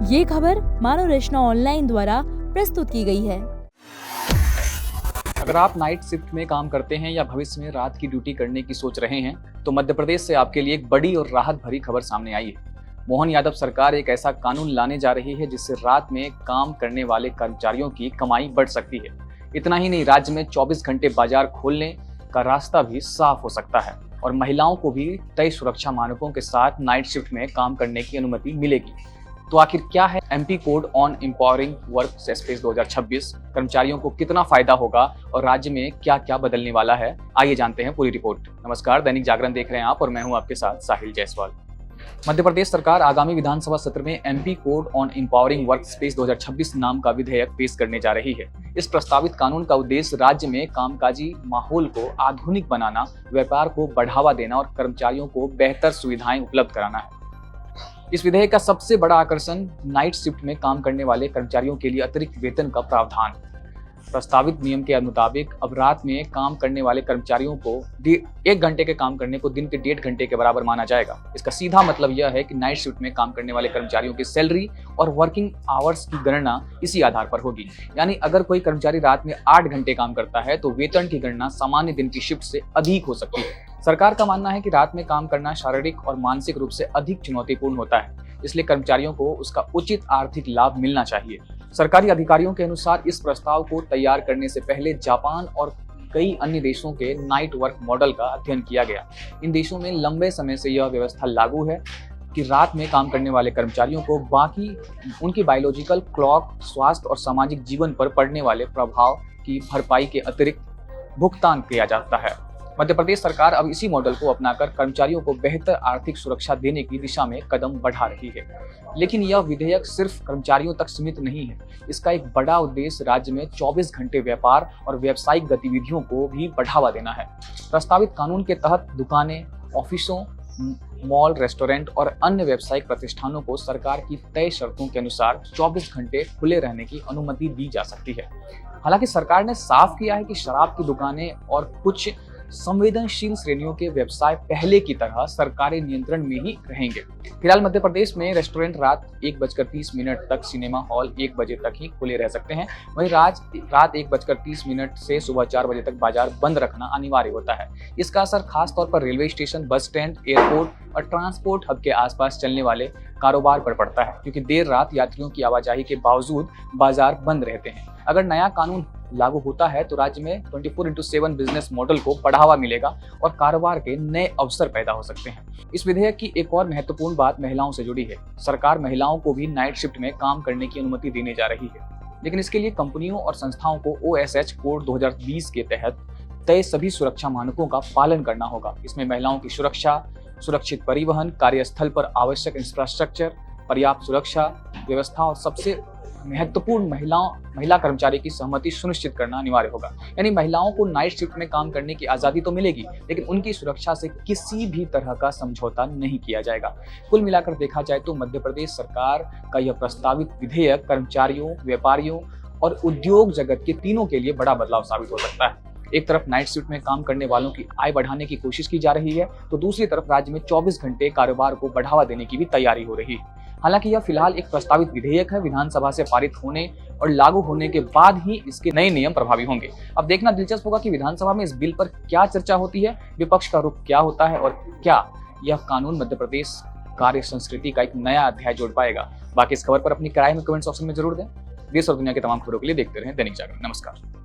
ये खबर मानव रचना ऑनलाइन द्वारा प्रस्तुत की गई है। अगर आप नाइट शिफ्ट में काम करते हैं या भविष्य में रात की ड्यूटी करने की सोच रहे हैं तो मध्य प्रदेश से आपके लिए एक बड़ी और राहत भरी खबर सामने आई है। मोहन यादव सरकार एक ऐसा कानून लाने जा रही है जिससे रात में काम करने वाले कर्मचारियों की कमाई बढ़ सकती है। इतना ही नहीं, राज्य में 24 घंटे बाजार खोलने का रास्ता भी साफ हो सकता है और महिलाओं को भी तय सुरक्षा मानकों के साथ नाइट शिफ्ट में काम करने की अनुमति मिलेगी। तो आखिर क्या है MP code on empowering work space 2026, कर्मचारियों को कितना फायदा होगा और राज्य में क्या क्या बदलने वाला है, आइए जानते हैं पूरी रिपोर्ट। नमस्कार, दैनिक जागरण देख रहे हैं आप और मैं हूं आपके साथ साहिल जायसवाल। मध्य प्रदेश सरकार आगामी विधानसभा सत्र में MP code on empowering work space 2026 नाम का विधेयक पेश करने जा रही है। इस प्रस्तावित कानून का उद्देश्य राज्य में कामकाजी माहौल को आधुनिक बनाना, व्यापार को बढ़ावा देना और कर्मचारियों को बेहतर सुविधाएं उपलब्ध कराना है। इस विधेयक का सबसे बड़ा आकर्षण नाइट शिफ्ट में काम करने वाले कर्मचारियों के लिए अतिरिक्त वेतन का प्रावधान। प्रस्तावित नियम के मुताबिक अब रात में काम करने वाले कर्मचारियों को 1 घंटे के काम करने को दिन के 1.5 घंटे के बराबर माना जाएगा। इसका सीधा मतलब यह है कि नाइट शिफ्ट में काम करने वाले कर्मचारियों की सैलरी और वर्किंग आवर्स की गणना इसी आधार पर होगी। यानी अगर कोई कर्मचारी रात में 8 घंटे काम करता है तो वेतन की गणना सामान्य दिन की शिफ्ट से अधिक हो सकती है। सरकार का मानना है कि रात में काम करना शारीरिक और मानसिक रूप से अधिक चुनौतीपूर्ण होता है, इसलिए कर्मचारियों को उसका उचित आर्थिक लाभ मिलना चाहिए। सरकारी अधिकारियों के अनुसार इस प्रस्ताव को तैयार करने से पहले जापान और कई अन्य देशों के नाइट वर्क मॉडल का अध्ययन किया गया। इन देशों में लंबे समय से यह व्यवस्था लागू है कि रात में काम करने वाले कर्मचारियों को बाकी उनकी बायोलॉजिकल क्लॉक, स्वास्थ्य और सामाजिक जीवन पर पड़ने वाले प्रभाव की भरपाई के अतिरिक्त भुगतान किया जाता है। मध्य प्रदेश सरकार अब इसी मॉडल को अपनाकर कर्मचारियों को बेहतर आर्थिक सुरक्षा देने की दिशा में कदम बढ़ा रही है। लेकिन यह विधेयक सिर्फ कर्मचारियों तक सीमित नहीं है। इसका एक बड़ा उद्देश्य राज्य में 24 घंटे व्यापार और व्यावसायिक गतिविधियों को भी बढ़ावा देना है। प्रस्तावित कानून के तहत दुकानें, ऑफिसों, मॉल, रेस्टोरेंट और अन्य व्यावसायिक प्रतिष्ठानों को सरकार की तय शर्तों के अनुसार 24 घंटे खुले रहने की अनुमति दी जा सकती है। हालांकि सरकार ने साफ किया है कि शराब की दुकानें और कुछ संवेदनशील श्रेणियों के व्यवसाय पहले की तरह सरकारी नियंत्रण में ही रहेंगे। फिलहाल मध्य प्रदेश में रेस्टोरेंट रात 1:30 तक, सिनेमा हॉल 1 बजे तक ही खुले रह सकते हैं। वहीं रात 1:30 से सुबह 4 बजे तक बाजार बंद रखना अनिवार्य होता है। इसका असर खास तौर पर railway station, bus stand, airport और ट्रांसपोर्ट हब के आसपास चलने वाले कारोबार पर पड़ता है, क्योंकि देर रात यात्रियों की आवाजाही के बावजूद बाजार बंद रहते हैं। अगर नया कानून लागू होता है तो राज्य में 24/7 बिजनेस मॉडल को बढ़ावा मिलेगा और कारोबार के नए अवसर पैदा हो सकते हैं। इस विधेयक की एक और महत्वपूर्ण बात महिलाओं से जुड़ी है। सरकार महिलाओं को भी नाइट शिफ्ट में काम करने की अनुमति देने जा रही है, लेकिन इसके लिए कंपनियों और संस्थाओं को OSH कोड 2020 के तहत तय सभी सुरक्षा मानकों का पालन करना होगा। इसमें महिलाओं की सुरक्षा, सुरक्षित परिवहन, कार्यस्थल पर आवश्यक इंफ्रास्ट्रक्चर, पर्याप्त सुरक्षा व्यवस्था और सबसे महत्वपूर्ण महिला कर्मचारी की सहमति सुनिश्चित करना अनिवार्य होगा। यानी महिलाओं को नाइट शिफ्ट में काम करने की आज़ादी तो मिलेगी, लेकिन उनकी सुरक्षा से किसी भी तरह का समझौता नहीं किया जाएगा। कुल मिलाकर देखा जाए तो मध्य प्रदेश सरकार का यह प्रस्तावित विधेयक कर्मचारियों, व्यापारियों और उद्योग जगत के तीनों के लिए बड़ा बदलाव साबित हो सकता है। एक तरफ नाइट शिफ्ट में काम करने वालों की आय बढ़ाने की कोशिश की जा रही है, तो दूसरी तरफ राज्य में 24 घंटे कारोबार को बढ़ावा देने की भी तैयारी हो रही है। हालांकि यह फिलहाल एक प्रस्तावित विधेयक है। विधानसभा से पारित होने और लागू होने के बाद ही इसके नए नियम प्रभावी होंगे। अब देखना दिलचस्प होगा कि विधानसभा में इस बिल पर क्या चर्चा होती है, विपक्ष का रुख क्या होता है और क्या यह कानून मध्य प्रदेश कार्य संस्कृति का एक नया अध्याय जोड़ पाएगा। बाकी इस खबर पर अपनी राय में कमेंट सेक्शन में जरूर दें। देश और दुनिया की तमाम खबरों के लिए देखते रहें दैनिक जागरण। नमस्कार।